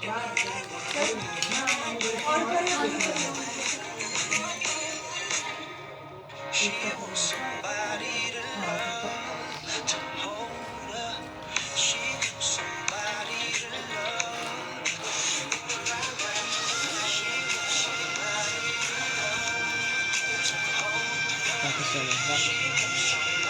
She wants somebody to love, to hold her. She wants somebody to love. She wants somebody to love, to hold her. She wants somebody to love.